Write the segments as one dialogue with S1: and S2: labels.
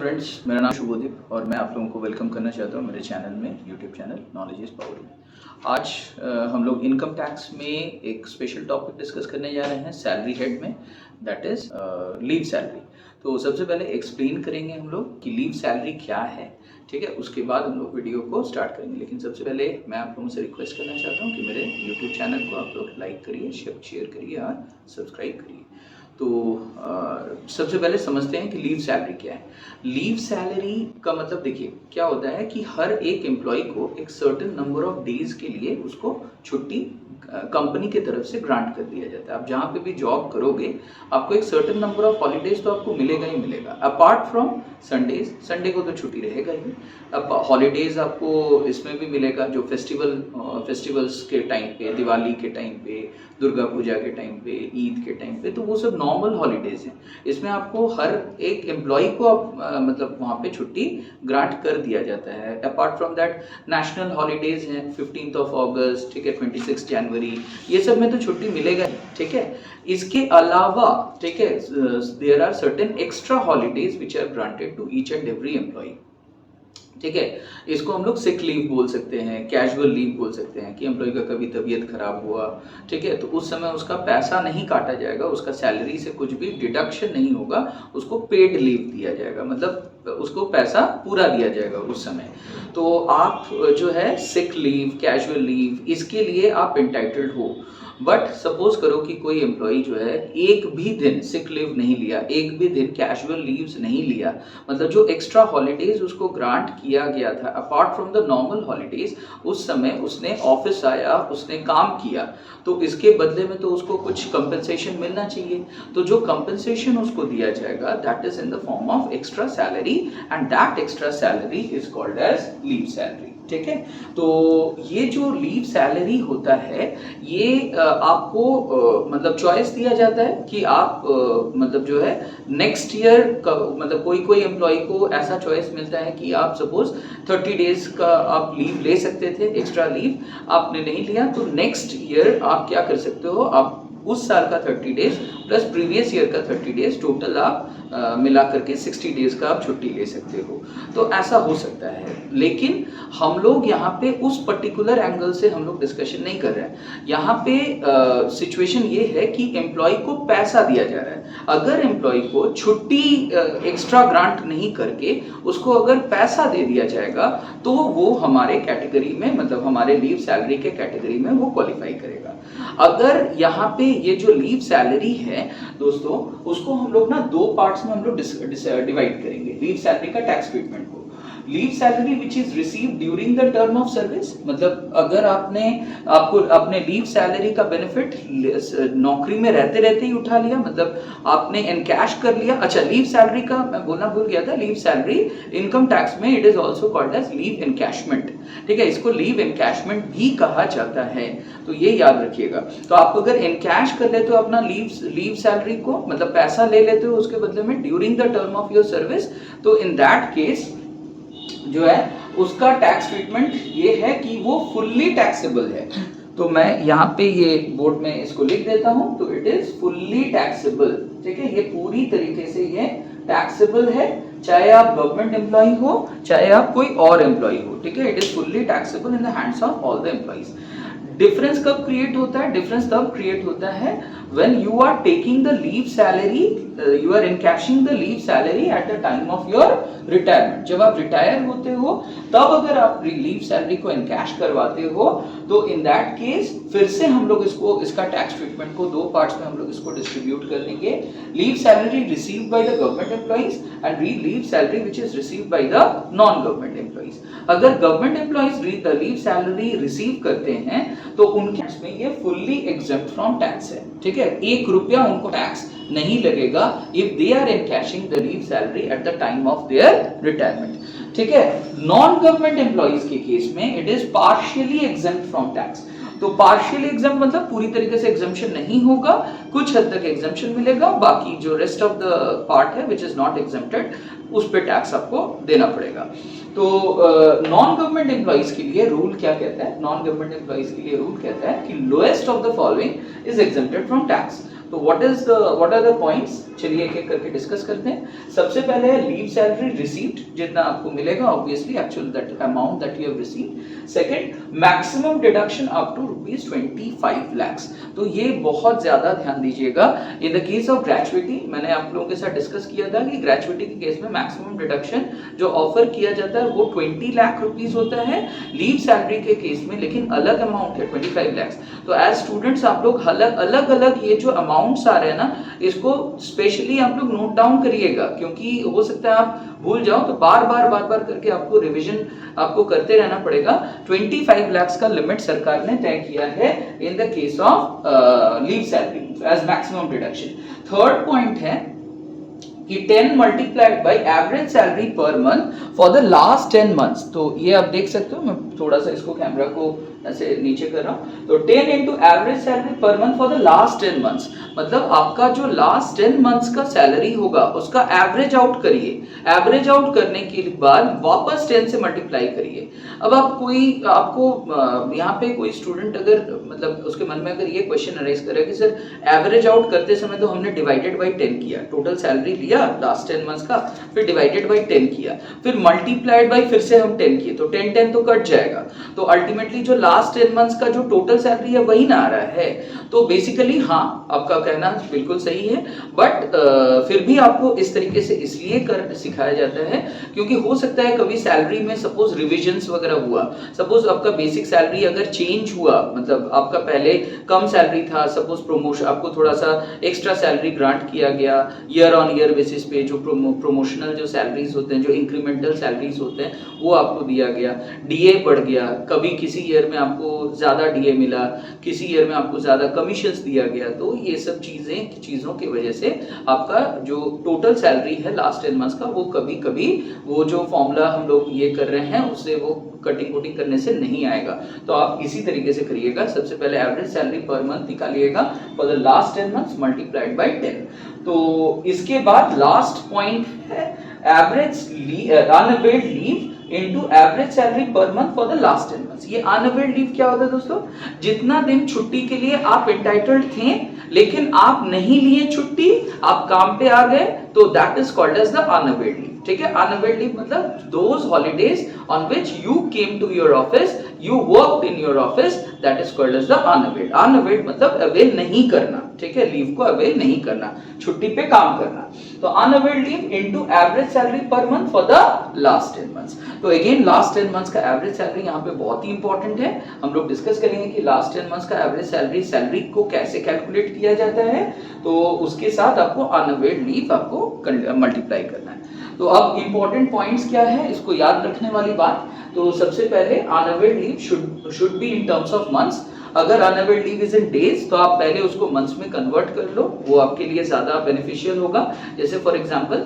S1: Friends, मेरा नाम शुभदीप और मैं आप लोगों को वेलकम करना चाहता हूँ मेरे चैनल में, YouTube channel knowledge is power में। आज हम लोग इनकम टैक्स में एक स्पेशल टॉपिक डिस्कस करने जा रहे हैं सैलरी हेड में, दैट इज लीव सैलरी। तो सबसे पहले एक्सप्लेन करेंगे हम लोग कि लीव सैलरी क्या है, ठीक है। उसके बाद हम लोग वीडियो को स्टार्ट करेंगे, लेकिन सबसे पहले मैं आप लोगों से रिक्वेस्ट करना चाहता हूँ कि मेरे यूट्यूब चैनल को आप लोग लाइक करिए, शेयर करिए और सब्सक्राइब करिए। तो सबसे पहले समझते हैं कि लीव सैलरी क्या है। लीव सैलरी का मतलब देखिए क्या होता है कि हर एक एम्प्लॉय को एक सर्टेन नंबर ऑफ डेज के लिए उसको छुट्टी कंपनी की तरफ से ग्रांट कर दिया जाता है। आप जहाँ पे भी जॉब करोगे आपको एक सर्टेन नंबर ऑफ हॉलीडेज तो आपको मिलेगा ही मिलेगा, अपार्ट फ्रॉम संडेज। संडे को तो छुट्टी रहेगा ही। अब हॉलीडेज आपको इसमें भी मिलेगा, जो फेस्टिवल्स के टाइम पे, दिवाली के टाइम पे, दुर्गा पूजा के टाइम पे, ईद के टाइम पे, तो वो सब नॉर्मल हॉलीडेज हैं। इसमें आपको हर एक एम्प्लॉय को मतलब वहाँ पे छुट्टी ग्रांट कर दिया जाता है। Apart from that national holidays हैं, 15th ऑफ अगस्त, ठीक है, 26 जनवरी, ये सब में तो छुट्टी मिलेगा ही, ठीक है। इसके अलावा, ठीक है, there are certain extra holidays which are granted to each and every employee, ठीक है। इसको हम लोग सिक लीव बोल सकते हैं, कैजुअल लीव बोल सकते हैं कि एम्प्लॉय का कभी तबीयत खराब हुआ, ठीक है, तो उस समय उसका पैसा नहीं काटा जाएगा, उसका सैलरी से कुछ भी डिडक्शन नहीं होगा, उसको पेड लीव दिया जाएगा, मतलब उसको पैसा पूरा दिया जाएगा उस समय। तो आप जो है सिक लीव, कैजुअल लीव, इसके लिए आप इंटाइटल्ड हो। बट सपोज करो कि कोई एम्प्लॉय जो है एक भी दिन सिक लीव नहीं लिया, एक भी दिन कैजुअल लीव्स नहीं लिया, मतलब जो एक्स्ट्रा हॉलीडेज उसको ग्रांट किया गया था apart from the normal holidays, उस समय उसने ऑफिस आया, उसने काम किया, तो इसके बदले में तो उसको कुछ कंपनसेशन मिलना चाहिए। तो जो कंपनसेशन उसको दिया जाएगा that is in the form of extra salary, and that extra salary is called as leave salary, ठीक है। तो ये जो लीव सैलरी होता है ये आपको मतलब चॉइस दिया जाता है कि आप मतलब जो है नेक्स्ट ईयर का, मतलब कोई एम्प्लॉय को ऐसा चॉइस मिलता है कि आप सपोज 30 डेज का आप लीव ले सकते थे, एक्स्ट्रा लीव आपने नहीं लिया, तो नेक्स्ट ईयर आप क्या कर सकते हो, आप उस साल का 30 डेज प्लस प्रीवियस ईयर का 30 डेज टोटल आप मिला करके 60 डेज का आप छुट्टी ले सकते हो। तो ऐसा हो सकता है, लेकिन हम लोग यहाँ पे उस पर्टिकुलर एंगल से हम लोग डिस्कशन नहीं कर रहे हैं। यहाँ पे सिचुएशन ये है कि एम्प्लॉय को पैसा दिया जा रहा है। अगर एम्प्लॉय को छुट्टी एक्स्ट्रा ग्रांट नहीं करके उसको अगर पैसा दे दिया जाएगा तो वो हमारे कैटेगरी में, मतलब हमारे लीव सैलरी के कैटेगरी में वो क्वालिफाई करेगा। अगर यहाँ पे ये जो लीव सैलरी है दोस्तों, उसको हम लोग ना दो पार्ट्स में हम लोग डिवाइड करेंगे लीव सैलरी का टैक्स ट्रीटमेंट को। Leave salary which is receive during the term of service, मतलब अगर आपको अपने लीव सैलरी का बेनिफिट नौकरी में रहते रहते ही उठा लिया, मतलब आपने एनकैश कर लिया। अच्छा, लीव सैलरी का मैं बोलना भूल गया था, लीव सैलरी इनकम टैक्स में it is also called as leave encashment, ठीक है, इसको लीव एनकैशमेंट भी कहा जाता है, तो ये याद रखिएगा। तो आप अगर एनकैश कर लेते हो अपना लीव सैलरी को, मतलब पैसा ले लेते हो उसके बदले में during the term of your service, तो इन दैट केस जो है उसका टैक्स ट्रीटमेंट ये है कि वो फुल्ली टैक्सेबल है। तो मैं यहाँ पे ये बोर्ड में इसको लिख देता हूँ, तो इट इज फुल्ली टैक्सेबल, ठीक है, ये पूरी तरीके से ये टैक्सेबल है, चाहे आप गवर्नमेंट एम्प्लॉय हो चाहे आप कोई और एम्प्लॉय हो, ठीक है, it is fully taxable in the hands of all the employees. Difference कब क्रिएट होता है? डिफरेंस तब क्रिएट होता है when you are taking the leave salary, you are encashing the leave salary at the time of your retirement। जब आप retire होते हो तब अगर आप लीव सैलरी को एनकैश करवाते हो, तो इन दैट केस फिर से हम लोग इसका टैक्स ट्रीटमेंट को दो पार्ट्स में हम लोग इसको डिस्ट्रीब्यूट कर देंगे। Leave salary received by the government employees and leave salary which is received by the non government employees. अगर government employees leave salary receive करते हैं तो उनके में ये फुल्ली एग्जेम्प्ट फ्रॉम टैक्स है, ठीक है, 1 रुपया उनको टैक्स नहीं लगेगा if they are encashing the leave salary at the time of their retirement, ठीक है। नॉन गवर्नमेंट एम्प्लॉइज के केस में it is partially exempt from tax. तो पार्शियली एग्जाम मतलब पूरी तरीके से एग्जाम्पशन नहीं होगा, कुछ हद तक एग्जाम्पशन मिलेगा, बाकी जो रेस्ट ऑफ द पार्ट है विच इज नॉट एग्जेम्प्टेड उस पे टैक्स आपको देना पड़ेगा। तो नॉन गवर्नमेंट एम्प्लॉइज के लिए रूल क्या कहता है? नॉन गवर्नमेंट एम्प्लॉइज के लिए रूल कहता है कि lowest of the following is exempted from tax. तो व्हाट आर द पॉइंट्स, चलिए एक एक करके डिस्कस करते हैं। सबसे पहले है लीव सैलरी रिसीप्ट, जितना आपको मिलेगा obviously actual that amount that you have received. Second, maximum deduction up to ₹25 lakhs। तो ये बहुत ज्यादा ध्यान दीजिएगा। In the case of gratuity, मैंने आप लोगों के साथ डिस्कस किया था कि ग्रेचुइटी के केस में मैक्सिमम डिडक्शन जो ऑफर किया जाता है वो 20 लाख रुपीस होता है। लीव सैलरी के केस में लेकिन अलग अमाउंट है 25 lakhs। तो एज स्टूडेंट्स आप लोग अलग अलग ये जो अमाउंट्स आ रहे हैं ना, इसको स्पेशली आप लोग नोट डाउन करिएगा, क्योंकि हो सकता है आप भूल जाओ, तो बार बार करके आपको रिवीजन आपको करते रहना पड़ेगा। 25 lakhs का लिमिट सरकार ने तय किया है in the case of leave salary as maximum deduction. Third point है कि 10 multiplied by average salary per month for the last 10 months। तो ये आप देख सकते हो, मैं थोड़ा सा इसको कैमरा को ऐसे नीचे कर रहा हूं। तो 10 into average salary per month for the last 10 months, मतलब आपका जो लास्ट 10 months का सैलरी होगा उसका एवरेज आउट करिए। एवरेज आउट करने के बाद वापस 10 से मल्टीप्लाई करिए। अब आपको यहाँ पे कोई स्टूडेंट अगर मतलब उसके मन में अगर ये क्वेश्चन अराइज करे कि सर एवरेज आउट करते समय तो हमने डिवाइडेड बाई 10 किया, टोटल सैलरी लिया लास्ट 10 months का, फिर डिवाइडेड बाई 10 किया, फिर मल्टीप्लाइड बाई फिर से हम 10 किए, तो 10 तो कट जाएगा। तो अल्टीमेटली जो लास्ट 10 months का जो टोटल सैलरी है वही ना आ रहा है। तो बेसिकली हाँ, आपका कहना बिल्कुल सही है, बट फिर भी आपको इस तरीके से इसलिए कर सिखाया जाता है क्योंकि हो सकता है कभी सैलरी में सपोज रिविजन्स वगैरह हुआ, सपोज आपका बेसिक सैलरी अगर चेंज हुआ, मतलब आपका पहले कम सैलरी था, सपोज प्रमोशन आपको थोड़ा सा एक्स्ट्रा सैलरी ग्रांट किया गया ईयर ऑन ईयर बेसिस पे, जो प्रोमोशनल जो सैलरीज होते हैं, जो इंक्रीमेंटल सैलरीज होते हैं वो आपको दिया गया, डीए बढ़ गया, कभी किसी ईयर में आपको ज्यादा डीए मिला, किसी ईयर में आपको ज्यादा कमीशंस दिया गया, तो ये सब चीजों की वजह से आपका जो टोटल सैलरी है लास्ट 10 months का वो कभी कभी वो जो फॉर्मूला हम लोग ये कर रहे हैं उससे वो कटिंग कोटिंग करने से नहीं आएगा। तो आप इसी तरीके से करिएगा। सबसे पहले एवरेज सैलरी पर मंथ निकालिएगा for the last 10 months multiplied by 10। तो इसके बाद लास्ट पॉइंट है average unavailed leave into average salary per month for the last 10 months। ये अनअवेल्ड लीव क्या होता है दोस्तों? जितना दिन छुट्टी के लिए आप एंटाइटल्ड थे लेकिन आप नहीं लिए छुट्टी, आप काम पे आ गए, तो that is called as the unavailed leave. ठीक है, अनअवेल्ड लीव मतलब those holidays on which you came to your office, you worked in your office, that is called as the unavailed. Unavailed मतलब अवेल नहीं करना, ठीक है, leave को avail नहीं करना, छुट्टी पे काम करना। तो unavailed leave into average salary per month for the last 10 months। तो अगेन लास्ट 10 months का एवरेज सैलरी यहाँ पे बहुत ही इंपॉर्टेंट है। हम लोग डिस्कस करेंगे कि लास्ट 10 months का एवरेज सैलरी को कैसे कैलकुलेट किया जाता है, तो उसके साथ आपको अनअवेल्ड लीव आपको मल्टीप्लाई करना है। तो अब इंपॉर्टेंट पॉइंट्स क्या है इसको याद रखने वाली बात, तो सबसे पहले unavailed leave should be in terms of months. अगर unavailed leave is in days तो आप पहले उसको मंथ्स में कन्वर्ट कर लो, वो आपके लिए ज्यादा बेनिफिशियल होगा। जैसे फॉर एग्जांपल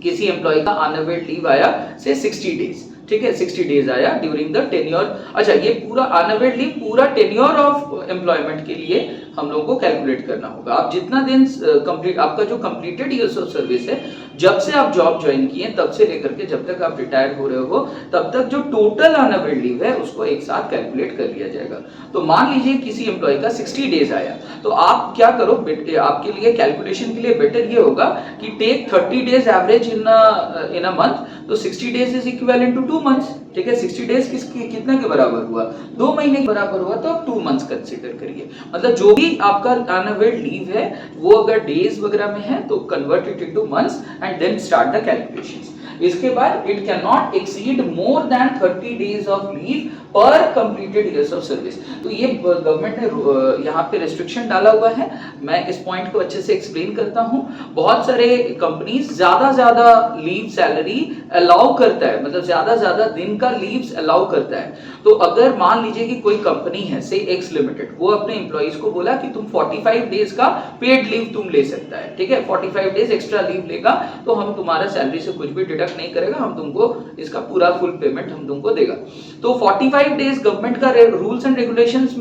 S1: किसी एम्प्लॉय का अनअवेल्ड लीव आया से 60 डेज, ठीक है, 60 डेज आया ड्यूरिंग द टेन्योर। अच्छा, ये पूरा अनअवेल्ड लीव पूरा टेन्योर ऑफ एम्प्लॉयमेंट के लिए हम लोगों को कैलकुलेट करना होगा। आप जितना दिन कंप्लीट आपका जो कंप्लीटेड ईयर्स ऑफ सर्विस है, जब से आप जॉब ज्वाइन किए तब से लेकर के जब तक आप रिटायर हो रहे हो तब तक जो टोटल अनअवेल्ड लीव है उसको एक साथ कैलकुलेट कर लिया जाएगा। तो मान लीजिए किसी एम्प्लॉय का 60 डेज आया, तो आप क्या करो, आपके लिए कैलकुलेशन के लिए बेटर ये होगा कि take 30 days average in a month, तो 60 days is equivalent to 2 months। ठीक है, 60 डेज कितना के बराबर हुआ? 2 महीने के बराबर हुआ, तो आप 2 months कंसीडर करिए। मतलब जो भी आपका अनअवेल्ड लीव है वो अगर डेज वगैरह में है तो convert it into months and then start the calculations. इसके बाद it can not exceed more than 30 days of leave per completed years of service. तो ये गवर्नमेंट ने यहाँ पे रेस्ट्रिक्शन डाला हुआ है। मैं इस पॉइंट को अच्छे से एक्सप्लेन करता हूँ। बहुत सारे कंपनीज ज्यादा लीव सैलरी अलाउ करता है, मतलब ज्यादा दिन का लीव्स अलाउ करता है। तो अगर मान लीजिए कि कोई कंपनी है से एक्स लिमिटेड, वो अपने एम्प्लॉइज को बोला कि तुम 45 डेज का पेड लीव तुम ले सकता है, ठीक है, 45 डेज एक्स्ट्रा लीव लेगा तो हम तुम्हारा सैलरी से कुछ भी डिडक्ट डिडक्ट नहीं करेगा, हम तुमको इसका पूरा फुल पेमेंट हम तुमको देगा। तो 45 डेज गवर्नमेंट का रूल्स एंड रेगुलेशंस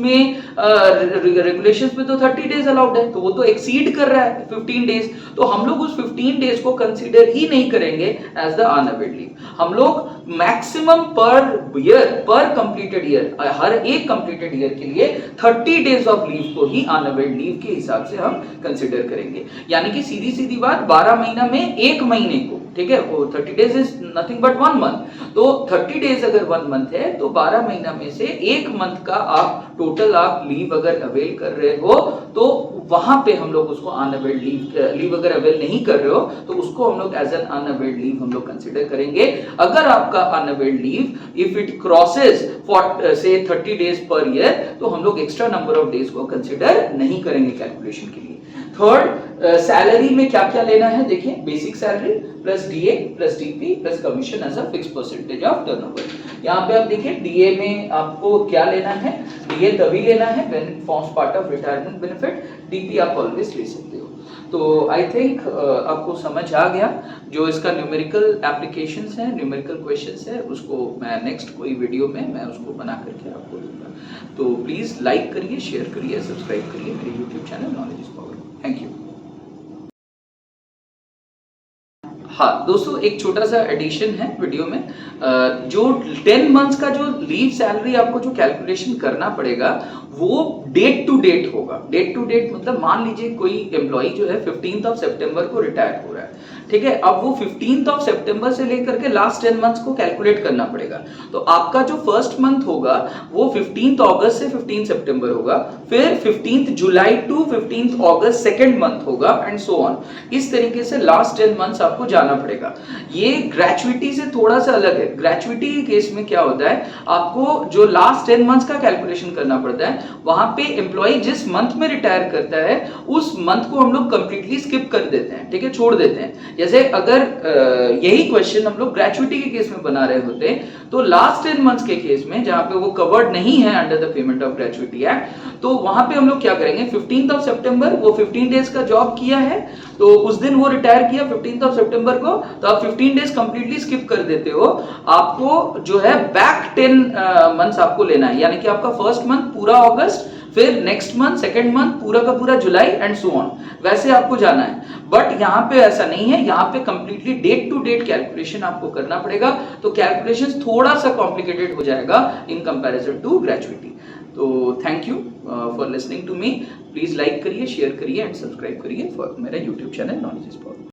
S1: में तो 30 डेज अलाउड है, तो वो तो एक्सीड कर रहा है 15 डेज, तो हम लोग उस 15 डेज को कंसीडर ही नहीं करेंगे एज द अनअवेड लीव। हम लोग मैक्सिमम पर ईयर, पर कंप्लीटेड ईयर, हर एक कंप्लीटेड ईयर के लिए 30 डेज ऑफ लीव को ही अनअवेड लीव के हिसाब से हम कंसीडर करेंगे। यानी कि सीधी सीधी बात, 12 महीना में एक महीने को, ठीक है, वो 30 days is nothing but 1 month, तो 30 डेज अगर 1 मंथ है तो 12 महीना में से एक मंथ का आप टोटल आप लीव अगर अवेल कर रहे हो तो वहां पे हम लोग उसको अनअवेड लीव अगर अवेल नहीं कर रहे हो तो उसको हम लोग एज एन अनअवेड लीव हम लोग कंसीडर करेंगे। अगर आपका अनअवेड लीव इफ इट क्रॉसेस से 30 डेज पर ईयर तो हम लोग एक्स्ट्रा नंबर ऑफ डेज को कंसीडर नहीं करेंगे कैलकुलेशन के लिए। थर्ड, सैलरी में क्या क्या लेना है, देखिए, basic salary plus DA plus DP plus commission as a fix percentage of turnover. यहाँ पे आप देखिए डीए में आपको क्या लेना है, डीए तभी लेना है when it forms part of retirement benefit, DP आप ऑलवेज ले सकते हो। तो आई थिंक आपको समझ आ गया। जो इसका न्यूमेरिकल एप्लीकेशंस है, न्यूमेरिकल क्वेश्चंस है, उसको मैं नेक्स्ट कोई वीडियो में मैं उसको बना करके आपको दूंगा। तो प्लीज लाइक करिए, शेयर करिए, सब्सक्राइब करिए मेरे YouTube channel knowledge is power. Thank you. हाँ दोस्तों, एक छोटा सा एडिशन है वीडियो में, जो 10 मंथ्स का जो लीव सैलरी आपको जो कैलकुलेशन करना पड़ेगा वो डेट टू डेट होगा। डेट टू डेट मतलब मान लीजिए कोई एम्प्लॉय जो है 15th ऑफ सितंबर को रिटायर हो रहा है, ठीक है, अब वो 15th ऑफ सितंबर से लेकर के लास्ट 10 मंथ्स को कैलकुलेट करना पड़ेगा। तो आपका जो फर्स्ट मंथ होगा वो 15th अगस्त से 15 सितंबर होगा, फिर 15th July to 15th August second month होगा एंड सो ऑन। इस तरीके से लास्ट 10 मंथ्स आपको जाना पड़ेगा। ये ग्रेचुइटी से थोड़ा सा अलग है। ग्रेचुइटी के केस में क्या होता है, आपको जो लास्ट 10 मंथ्स का कैलकुलेशन करना पड़ता है, वहां पे एम्प्लॉय जिस मंथ में रिटायर करता है उस मंथ को हम लोग कंप्लीटली स्किप कर देते हैं, ठीक है, छोड़ देते हैं। जैसे अगर यही क्वेश्चन हम लोग ग्रेचुइटी के केस में बना रहे होते तो लास्ट 10 मंथ्स के केस में जहां पे वो कवर्ड नहीं है under the payment of gratuity act, तो वहां पे हम लोग क्या करेंगे, 15th ऑफ सितंबर वो 15 डेज का जॉब किया है तो उस दिन वो रिटायर किया 15th ऑफ सितंबर को, तो आप 15 डेज कंप्लीटली स्किप कर देते हो। आपको जो है बैक 10 मंथ्स आपको लेना है, यानी कि आपका फर्स्ट मंथ पूरा अगस्त, फिर नेक्स्ट मंथ सेकंड मंथ पूरा का पूरा जुलाई एंड सो ऑन, वैसे आपको जाना है। बट यहाँ पे ऐसा नहीं है, यहाँ पे completely date to date calculation आपको करना पड़ेगा, तो कैलकुलेशन थोड़ा सा कॉम्प्लिकेटेड हो जाएगा इन कंपैरिजन टू ग्रेचुइटी। तो thank you for listening to me. Please like करिए, शेयर करिए एंड सब्सक्राइब करिए फॉर मेरा YouTube channel knowledge is power.